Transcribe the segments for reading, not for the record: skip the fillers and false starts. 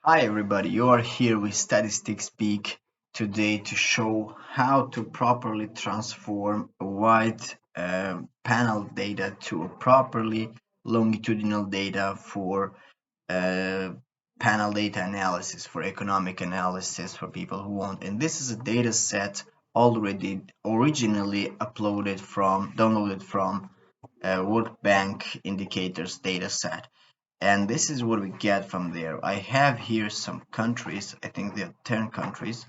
Hi everybody, you are here with Statistics Speak today to show how to properly transform a wide panel data to a properly longitudinal data for uh, panel data analysis, for economic analysis for people who want. And this is a data set already originally downloaded from World Bank indicators data set, and this is what we get from there. I have here some countries. I think there are 10 countries.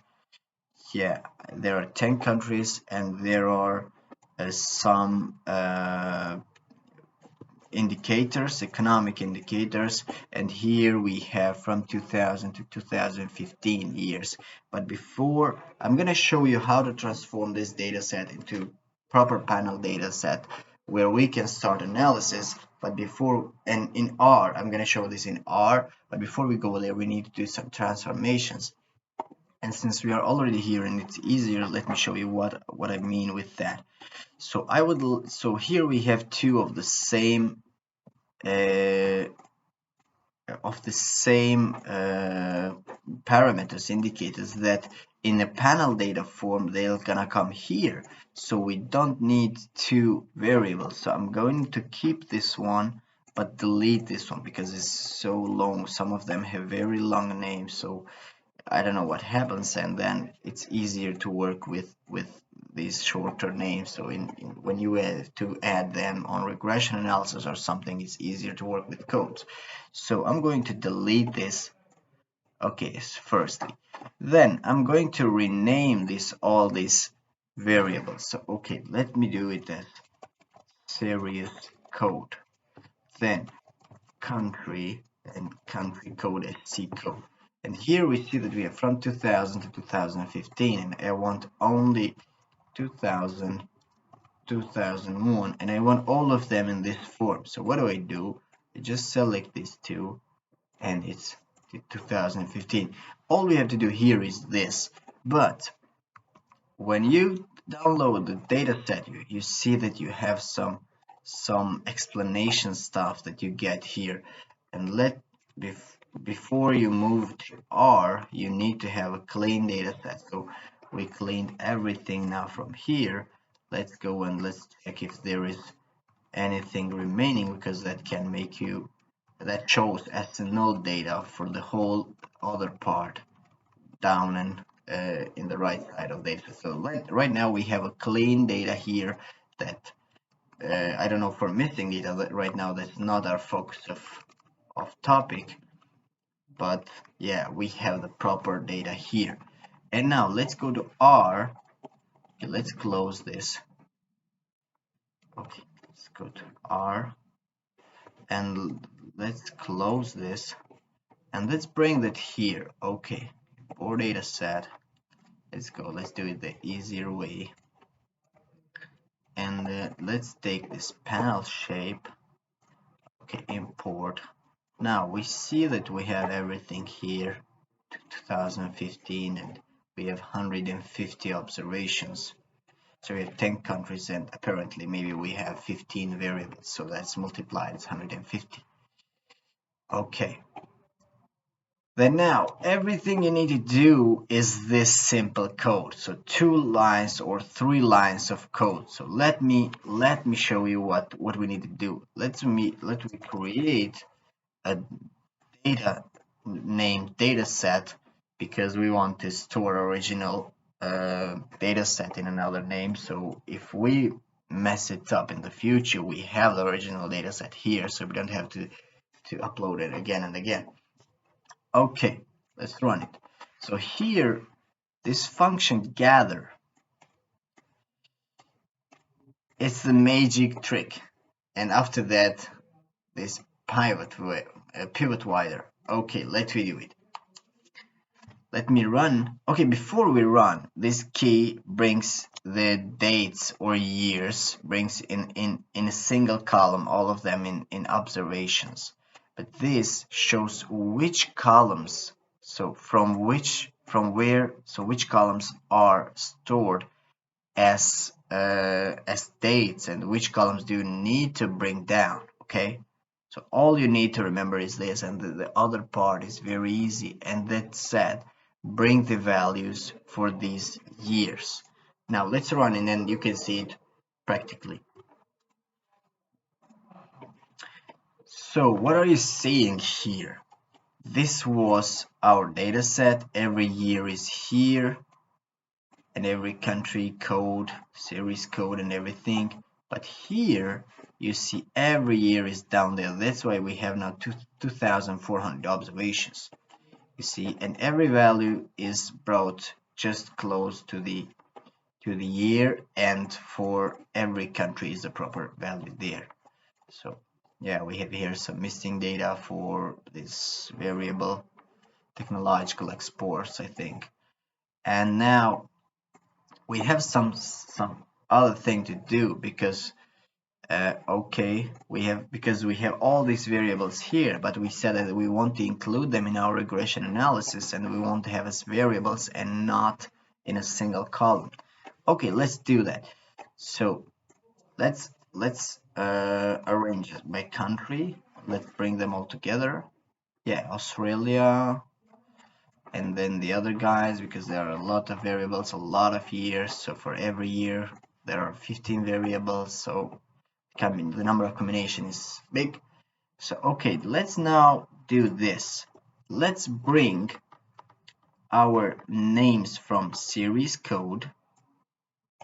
Yeah, there are 10 countries, and there are some indicators, economic indicators, and here we have from 2000 to 2015 years. But before, I'm going to show you how to transform this data set into proper panel data set where we can start analysis. But before, and in R, I'm going to show this in R, but before we go there, we need to do some transformations. And since we are already here and it's easier, let me show you what I mean with that. So here we have two uh, of the same parameters, indicators that in a panel data form they're gonna come here, so we don't need two variables. So I'm going to keep this one but delete this one because it's so long. Some of them have very long names, so I don't know what happens, and then it's easier to work with these shorter names. So when you add them on regression analysis or something, it's easier to work with codes. So I'm going to delete this. Okay, firstly, then I'm going to rename all these variables. So okay, let me do it as serious code, then country and country code as C code. And here we see that we have from 2000 to 2015, and I want only 2000, 2001, and I want all of them in this form. So what do? I just select these two, and it's 2015. All we have to do here is this, but when you download the data set, you see that you have some explanation stuff that you get here. And before you move to R, you need to have a clean data set. So we cleaned everything now from here. Let's go and let's check if there is anything remaining, because that shows as null data for the whole other part down and in the right side of data. So right now we have a clean data here that I don't know for missing data that right now that's not our focus of topic, but yeah, we have the proper data here. And now let's go to R. Okay, let's close this. Okay, let's go to R and let's close this, and let's bring that here. Okay, for data set, let's do it the easier way. And let's take this panel shape. Okay, import. Now we see that we have everything here to 2015, and we have 150 observations. So we have 10 countries, and apparently maybe we have 15 variables, so that's multiplied, it's 150. Okay, then now everything you need to do is this simple code. So 2 lines or 3 lines of code. So let me show you what we need to do. Let me create a data named data set, because we want to store original data set in another name. So if we mess it up in the future, we have the original data set here, so we don't have to upload it again and again. Okay, let's run it. So here, this function gather, it's the magic trick. And after that, this pivot wider. Okay, let's do it. Let me run. Okay, before we run, this key brings the dates or years, brings in a single column, all of them in observations. But this shows which columns, so which columns are stored as dates, and which columns do you need to bring down. Okay, So all you need to remember is this, and the other part is very easy, and that said, bring the values for these years. Now let's run and then you can see it practically. So what are you seeing here? This was our data set. Every year is here, and every country code, series code, and everything. But here you see every year is down there. That's why we have now 2,400 observations. You see, and every value is brought just close to the year, and for every country is the proper value there. So yeah, we have here some missing data for this variable technological exports, I think. And now we have some other thing to do, because okay, because we have all these variables here, but we said that we want to include them in our regression analysis, and we want to have as variables and not in a single column. Okay, let's do that. So let's arrange it by country. Let's bring them all together. Yeah, Australia, and then the other guys, because there are a lot of variables, a lot of years. So for every year there are 15 variables, so the number of combination is big. So okay, let's now do this. Let's bring our names from series code,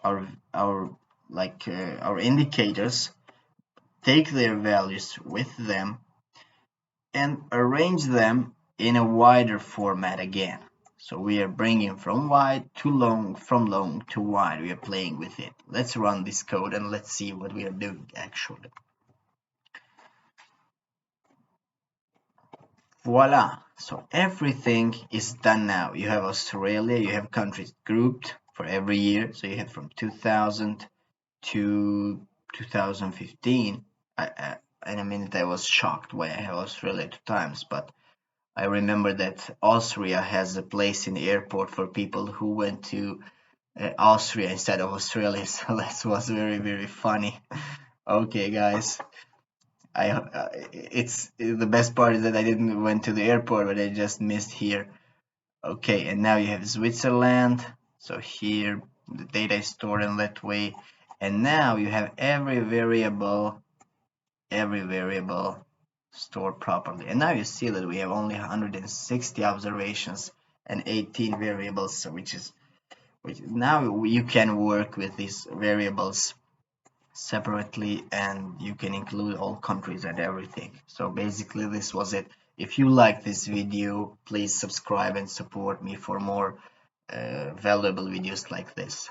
our our indicators, take their values with them, and arrange them in a wider format again. So we are bringing from wide to long, from long to wide. We are playing with it. Let's run this code and let's see what we are doing actually. Voila! So everything is done now. You have Australia, you have countries grouped for every year. So you have from 2000 to 2015. In a minute I was shocked why I have Australia 2 times, but I remember that Austria has a place in the airport for people who went to Austria instead of Australia, so that was very, very funny. Okay, guys, it's the best part is that I didn't went to the airport, but I just missed here. Okay, and now you have Switzerland. So here the data is stored in that way, and now you have every variable stored properly. And now you see that we have only 160 observations and 18 variables, so which now you can work with these variables separately, and you can include all countries and everything. So basically this was it. If you like this video, please subscribe and support me for more valuable videos like this.